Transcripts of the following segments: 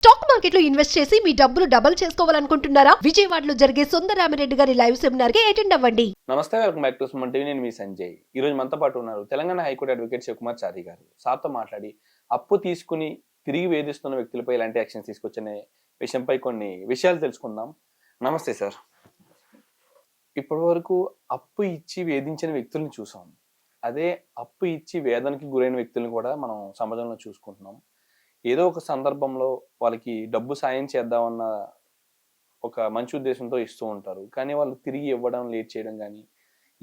Stock మార్కెట్లో invest చేసి మీ డబ్బులు డబుల్ చేసుకోవాలనుకుంటున్నారా? విజయవాడలో జరిగే సుందరరామిరెడ్డి గారి లైవ్ సెమినార్ కి అటెండ్ అవ్వండి. నమస్తే, welcome back to Suman TV. నేను మీ సంజయ్. ఈ రోజు మనతో పాటు ఉన్నారు తెలంగాణ హైకోర్టు అడ్వకేట్ శివకుమార్ చారి గారు. సార్తో మాట్లాడి అప్పు తీసుకుని తిరిగి వేధిస్తున్న వ్యక్తులపై ఎలాంటి యాక్షన్స్ తీసుకొచ్చనే విషయంపై కొన్ని విషయాలు తెలుసుకుందాం. నమస్తే సార్. ఇప్పటి వరకు అప్పు ఇచ్చి వేధించిన వ్యక్తుల్ని చూసాం. అదే అప్పు ఇచ్చి వేదనకి గురైన వ్యక్తులను కూడా మనం సమాజంలో చూసుకుంటున్నాం. ఏదో ఒక సందర్భంలో వాళ్ళకి డబ్బు సాయం చేద్దామన్న ఒక మంచి ఉద్దేశంతో ఇస్తూ ఉంటారు. కానీ వాళ్ళు తిరిగి ఇవ్వడం లేట్ చేయడం కానీ,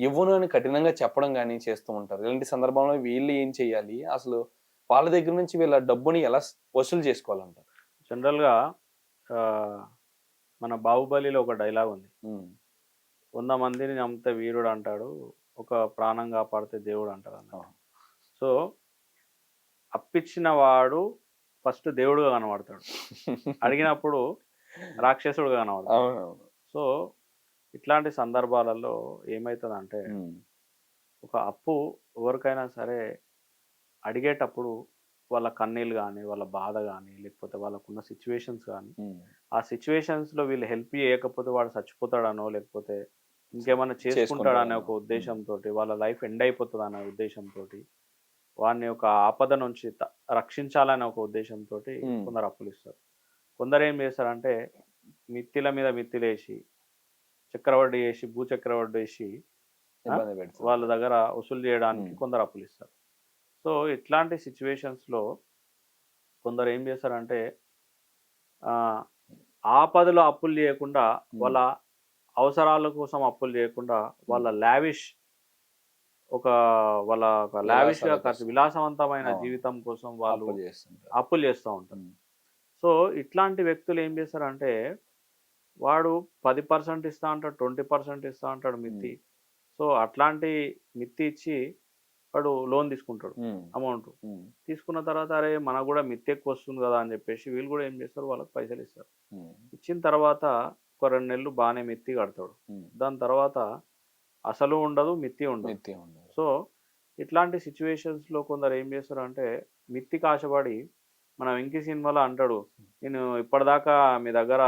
ఇవ్వను అని కఠినంగా చెప్పడం కానీ చేస్తూ ఉంటారు. ఇలాంటి సందర్భంలో వీళ్ళు ఏం చేయాలి? అసలు వాళ్ళ దగ్గర నుంచి వీళ్ళ డబ్బుని ఎలా వసూలు చేసుకోవాలంటారు? జనరల్‌గా మన 'బాహుబలిలో' ఒక డైలాగ్ ఉంది. 100 మందిని చంపితే వీరుడు అంటాడు. ఒక ప్రాణం కాపాడితే దేవుడు అంటారన్నమాట. సో, అప్పిచ్చిన వాడు ఫస్ట్ దేవుడుగా కనబడతాడు. అడిగినప్పుడు రాక్షసుడుగా కనబడతాడు. అవునవును. సో, ఇట్లాంటి సందర్భాలలో ఏమైతదంటే ఒక అప్పు ఎవరికైనా సరే అడిగేటప్పుడు వాళ్ళ కన్నీళ్ళు గానీ, వాళ్ళ బాధ గానీ, లేకపోతే వాళ్ళకున్న సిచ్యువేషన్స్ గానీ, ఆ సిచ్యువేషన్స్‌లో వీళ్ళు హెల్ప్ చేయకపోతే వాడు చచ్చిపోతాడనో, లేకపోతే ఇంకేమన్నా చేసుకుంటాడనే ఒక ఉద్దేశంతోటి, వాళ్ళ లైఫ్ ఎండ్ అయిపోతదనే ఉద్దేశంతోటి, వాడిని ఒక ఆపద నుంచి రక్షించాలనే ఒక ఉద్దేశంతోటి కొందరు అప్పులిస్తారు. కొందరు ఏం చేస్తారంటే మిత్తిల మీద మిత్తిలేసి, చక్రవడ్డీ ఏసి, భూచక్రవడ్డీ ఏసి ఇబ్బంది పెడుతుంది. వాళ్ళ దగ్గర వసూలు చేయడానికి కొందరు అప్పులిస్తారు. సో, ఇట్లాంటి సిచ్యువేషన్స్‌లో కొందరు ఏం చేస్తారంటే ఆపదలో అప్పులు చేయకుండా, వాళ్ళ అవసరాల కోసం అప్పులు చేయకుండా, వాళ్ళ లావిష్‌గా విలాసాల ఖర్చు, కోసం. విలాసవంతమైన జీవితం కోసం వాళ్ళు అప్పులు చేస్తూ ఉంటారు. సో, ఇట్లాంటి వ్యక్తులు ఏం చేస్తారంటే వాడు 10% ఇస్తా అంటాడు, 20% ఇస్తా అంటాడు మిత్తి. సో, అట్లాంటి మిత్తి ఇచ్చి వాడు లోన్ తీసుకుంటాడు అమౌంట్. తీసుకున్న తర్వాత అరే మనకు కూడా మిత్తి ఎక్కువ వస్తుంది కదా అని చెప్పేసి వీళ్ళు కూడా ఏం చేస్తారు, వాళ్ళకి పైసలు ఇస్తారు. ఇచ్చిన తర్వాత ఒక 2 నెలలు బాగానే మిత్తి కడతాడు. దాని తర్వాత అసలు ఉండదు, మిత్తి ఉండదు. సో, ఇట్లాంటి సిచ్యువేషన్స్లో కొందరు ఏం చేస్తారు అంటే మిత్తికి ఆశపడి, మన వెంకీ సినిమాలో అంటాడు, నేను ఇప్పటిదాకా మీ దగ్గర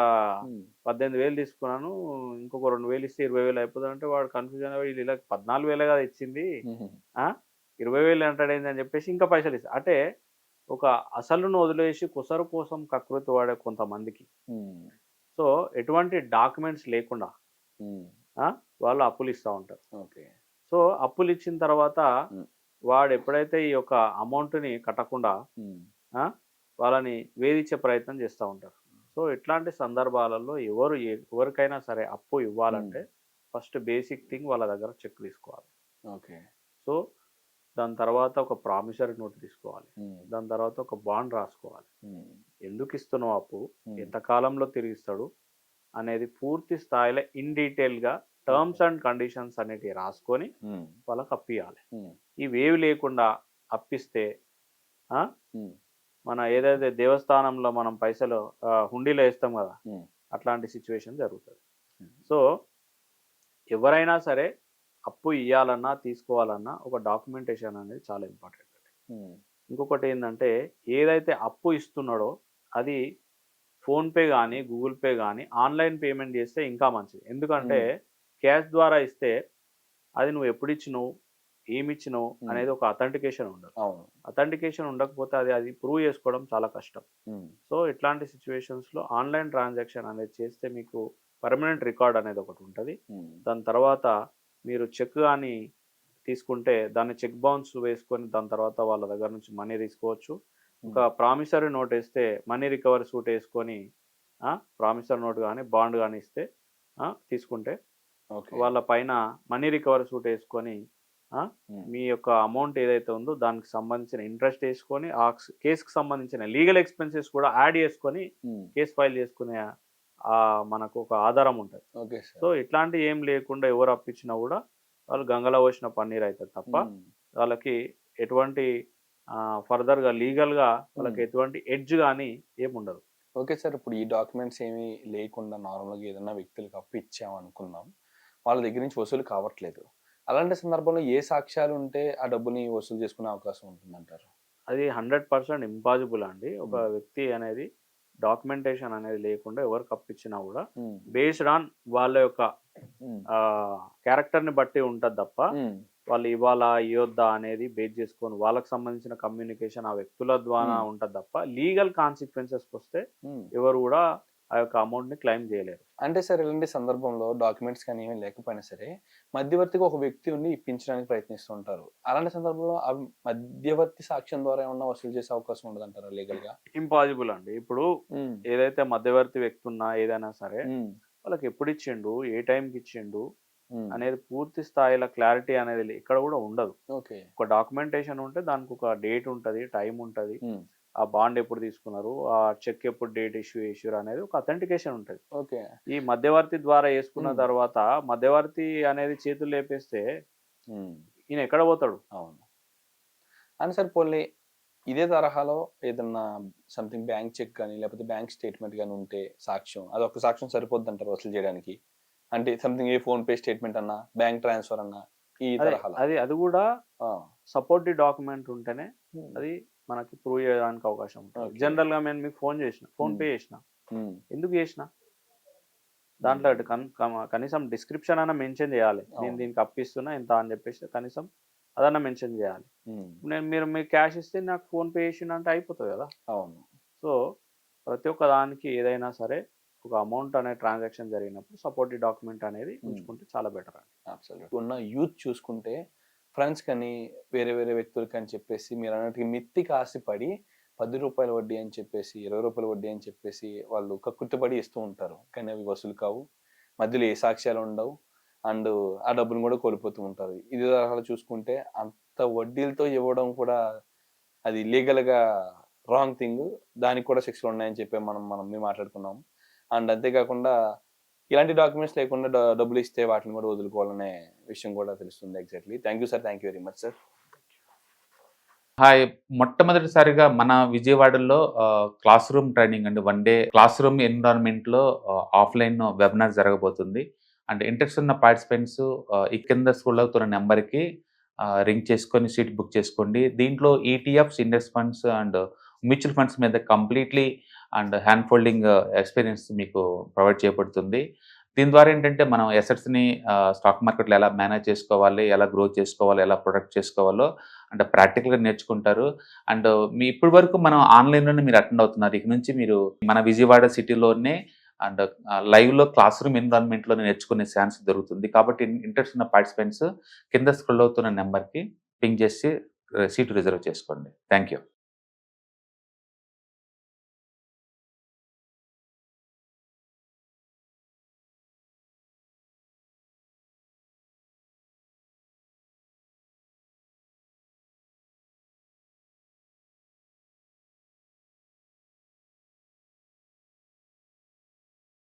18,000 తీసుకున్నాను, ఇంకొక 2,000 ఇస్తే 20,000 అయిపోతుంది అంటే వాడు కన్ఫ్యూజన్ అయ్యి వీళ్ళు ఇలా 14,000 కదా ఇచ్చింది, 20,000 అంటాడు ఏంటి అని చెప్పేసి ఇంకా పైసలు ఇస్తారు. అంటే ఒక అసలును వదిలేసి కుసరు కోసం కకృతి వాడే కొంతమందికి, సో ఎటువంటి డాక్యుమెంట్స్ లేకుండా వాళ్ళు అప్పులు ఇస్తూ ఉంటారు. సో, అప్పులు ఇచ్చిన తర్వాత వాడు ఎప్పుడైతే ఈ యొక్క అమౌంట్ని కట్టకుండా వాళ్ళని వేధించే ప్రయత్నం చేస్తూ ఉంటారు. సో, ఇట్లాంటి సందర్భాలలో ఎవరికైనా సరే అప్పు ఇవ్వాలంటే ఫస్ట్ బేసిక్ థింగ్ వాళ్ళ దగ్గర చెక్ తీసుకోవాలి. సో, దాని తర్వాత ఒక ప్రామిసరీ నోట్ తీసుకోవాలి. దాని తర్వాత ఒక బాండ్ రాసుకోవాలి. ఎందుకు ఇస్తున్నావు అప్పు, ఎంత కాలంలో తిరిగిస్తాడు అనేది పూర్తి స్థాయిలో ఇన్ డీటెయిల్గా టర్మ్స్ అండ్ కండిషన్స్ అనేటివి రాసుకొని వాళ్ళకి అప్పియాలి. ఇవేవి లేకుండా అప్పిస్తే మన ఏదైతే దేవస్థానంలో మనం పైసలు హుండీలో వేస్తాం కదా, అట్లాంటి సిచ్యువేషన్ జరుగుతుంది. సో, ఎవరైనా సరే అప్పు ఇవ్వాలన్నా తీసుకోవాలన్నా ఒక డాక్యుమెంటేషన్ అనేది చాలా ఇంపార్టెంట్ అండి. ఇంకొకటి ఏంటంటే ఏదైతే అప్పు ఇస్తున్నాడో అది ఫోన్పే కానీ, గూగుల్ పే కానీ ఆన్లైన్ పేమెంట్ చేస్తే ఇంకా మంచిది. ఎందుకంటే క్యాష్ ద్వారా ఇస్తే అది నువ్వు ఎప్పుడు ఇచ్చినావు, ఏమి ఇచ్చినావు అనేది ఒక అథెంటికేషన్ ఉండదు. అథెంటికేషన్ ఉండకపోతే అది ప్రూవ్ చేసుకోవడం చాలా కష్టం. సో, ఇట్లాంటి సిచ్యువేషన్స్లో ఆన్లైన్ ట్రాన్సాక్షన్ అనేది చేస్తే మీకు పర్మనెంట్ రికార్డ్ అనేది ఒకటి ఉంటుంది. దాని తర్వాత మీరు చెక్ కానీ తీసుకుంటే దాన్ని చెక్ బౌన్స్ వేసుకొని దాని తర్వాత వాళ్ళ దగ్గర నుంచి మనీ తీసుకోవచ్చు. ఒక ప్రామిసరీ నోట్ వేస్తే మనీ రికవరీ సూట్ వేసుకొని ప్రామిసరీ నోట్ కానీ బాండ్ కానీ ఇస్తే తీసుకుంటే వాళ్ళ పైన మనీ రికవరీ సూట్ వేసుకొని మీ యొక్క అమౌంట్ ఏదైతే ఉందో దానికి సంబంధించిన ఇంట్రెస్ట్ వేసుకొని ఆ కేసుకు సంబంధించిన లీగల్ ఎక్స్పెన్సెస్ కూడా యాడ్ చేసుకొని కేసు ఫైల్ చేసుకునే మనకు ఒక ఆధారం ఉంటుంది. సో, ఇట్లాంటి ఏం లేకుండా ఎవరు అప్పించినా కూడా వాళ్ళు గంగలో పోసిన పన్నీర్ అవుతుంది తప్ప వాళ్ళకి ఎటువంటి ఫర్దర్గా లీగల్గా వాళ్ళకి ఎటువంటి ఎడ్జ్ కానీ ఏముండదు. ఓకే సార్, ఇప్పుడు ఈ డాక్యుమెంట్స్ ఏమీ లేకుండా నార్మల్గా ఏదైనా వ్యక్తులకు అప్పు ఇచ్చామనుకుందాం, వాళ్ళ దగ్గర నుంచి వసూలు కావట్లేదు. అలాంటి సందర్భంలో ఏ సాక్ష్యాలు ఉంటే ఆ డబ్బుని వసూలు చేసుకునే అవకాశం ఉంటుందంటారు? అది 100% ఇంపాసిబుల్ అండి. ఒక వ్యక్తి అనేది డాక్యుమెంటేషన్ అనేది లేకుండా ఎవరికి అప్పించినా కూడా ఉమ్, బేస్డ్ ఆన్ వాళ్ళ యొక్క ఉమ్, క్యారెక్టర్ని బట్టి ఉంటుంది తప్ప ఉమ్, వాళ్ళు ఇవాళ ఇవ్వద్దా అనేది బేస్ చేసుకొని వాళ్ళకి సంబంధించిన కమ్యూనికేషన్ ఆ వ్యక్తుల ద్వారా ఉంటుంది తప్ప లీగల్ కాన్సిక్వెన్సెస్కి వస్తే ఉమ్. ఎవరు కూడా ఆ యొక్క అమౌంట్ని క్లెయిమ్ చేయలేరు. అంటే సార్ ఇలాంటి సందర్భంలో డాక్యుమెంట్స్ కానీ ఏమీ లేకపోయినా సరే మధ్యవర్తిగా ఒక వ్యక్తి ఉండి ఇప్పించడానికి ప్రయత్నిస్తుంటారు. అలాంటి సందర్భంలో ఆ మధ్యవర్తి సాక్ష్యం ద్వారా ఏమన్నా వసూలు చేసే అవకాశం ఉండదంటారా లీగల్ గా? ఇంపాసిబుల్ అండి. ఇప్పుడు ఏదైతే మధ్యవర్తి వ్యక్తి ఉన్నా ఏదైనా సరే వాళ్ళకి ఎప్పుడు ఇచ్చిండు, ఏ టైంకి ఇచ్చిండు అనేది పూర్తి స్థాయిలో క్లారిటీ అనేది ఇక్కడ కూడా ఉండదు. ఓకే. ఒక డాక్యుమెంటేషన్ ఉంటే దానికి ఒక డేట్ ఉంటుంది, టైం ఉంటుంది, ఆ బాండ్ ఎప్పుడు తీసుకున్నారు, ఆ చెక్ ఎప్పుడు డేట్ ఇష్యూ అనేది ఒక అథెంటికేషన్ ఉంటుంది. ఓకే. ఈ మధ్యవర్తి ద్వారా వేసుకున్న తర్వాత మధ్యవర్తి అనేది చేతులు లేపేస్తే ఈయన ఎక్కడ పోతాడు? అవును. అని సార్ పోలే ఇదే తరహాలో ఏదన్నా సంథింగ్ బ్యాంక్ చెక్ కానీ లేకపోతే బ్యాంక్ స్టేట్మెంట్ కానీ ఉంటే సాక్ష్యం, అదొక సాక్ష్యం సరిపోద్ది అంటారు వసూలు చేయడానికి? అంటే సంథింగ్ ఏ ఫోన్ పే స్టేట్మెంట్ అన్నా, బ్యాంక్ ట్రాన్స్ఫర్ అన్నా ఈ తరహాలో అది కూడా సపోర్టివ్ డాక్యుమెంట్ ఉంటేనే అది మనకి ప్రూవ్ చేయడానికి అవకాశం ఉంటుంది. జనరల్ గా నేను మీకు ఫోన్ పే చేసిన, ఎందుకు చేసిన దాంట్లో కనీసం డిస్క్రిప్షన్ అన్న మెన్షన్ చేయాలి. నేను దీనికి అప్పిస్తున్నా ఇంత అని చెప్పేసి కనీసం అదన్నా మెన్షన్ చేయాలి. మీరు క్యాష్ ఇస్తే నాకు ఫోన్ పే చేసిన అంటే అయిపోతుంది కదా. అవును. సో ప్రతి ఒక్క దానికి ఏదైనా సరే ఒక అమౌంట్ అనే ట్రాన్సాక్షన్ జరిగినప్పుడు సపోర్టివ్ డాక్యుమెంట్ అనేది ఉంచుకుంటే చాలా బెటర్ అండి. అబ్సల్యూట్. ఉన్న యూత్ చూసుకుంటే ఫ్రెండ్స్ కానీ వేరే వేరే వ్యక్తులకి అని చెప్పేసి మీరు అన్నట్టుగా మిత్తికి ఆశపడి 10 రూపాయల వడ్డీ అని చెప్పేసి 20 రూపాయల వడ్డీ అని చెప్పేసి వాళ్ళు కక్కుర్తిపడి ఇస్తూ ఉంటారు. కానీ అవి వసూలు కావు, మధ్యలో ఏ సాక్ష్యాలు ఉండవు, అండ్ ఆ డబ్బులు కూడా కోల్పోతూ ఉంటారు. ఇది తరహాలో చూసుకుంటే అంత వడ్డీలతో ఇవ్వడం కూడా అది లీగల్గా రాంగ్ థింగ్. దానికి కూడా శిక్షలు ఉన్నాయని చెప్పి మేము మాట్లాడుకున్నాం. అండ్ అంతేకాకుండా ఇలాంటి డాక్యుమెంట్స్ లేకుండా డబ్బులు ఇస్తే వాటిని కూడా వదులుకోవాలనే విషయం కూడా తెలుస్తుంది. Exactly. Thank you sir. Thank you very much sir. Hi. మొట్టమొదటిసారిగా మన విజయవాడలో క్లాస్ రూమ్ ట్రైనింగ్ అండి, 1 డే క్లాస్ రూమ్ ఎన్విరాన్మెంట్లో ఆఫ్లైన్ వెబినార్ జరగబోతుంది. అండ్ ఇంట్రెస్ట్ ఉన్న పార్టిసిపెంట్స్ ఈ కింద స్కూల్ అవుతున్న నెంబర్కి రింగ్ చేసుకొని సీట్ బుక్ చేసుకోండి. దీంట్లో ETFs, index funds and mutual funds మీద completely and hand holding experience మీకు ప్రొవైడ్ చేయబడుతుంది. దీని ద్వారా ఏంటంటే మనం ఎసెట్స్ని స్టాక్ మార్కెట్లో ఎలా మేనేజ్ చేసుకోవాలి, ఎలా గ్రో చేసుకోవాలి, ఎలా ప్రొడక్ట్ చేసుకోవాలో అంటే ప్రాక్టికల్గా నేర్చుకుంటారు. అండ్ ఇప్పటి వరకు మనం ఆన్లైన్లోనే మీరు అటెండ్ అవుతున్నారు. ఇక నుంచి మీరు మన విజయవాడ సిటీలోనే అండ్ లైవ్లో క్లాస్ రూమ్ ఎన్విరాన్మెంట్లో నేర్చుకునే ఛాన్స్ దొరుకుతుంది. కాబట్టి ఇంట్రెస్ట్ ఉన్న పార్టిసిపెంట్స్ కింద స్క్రోల్ అవుతున్న నెంబర్కి పింగ్ చేసి సీటు రిజర్వ్ చేసుకోండి. Thank you.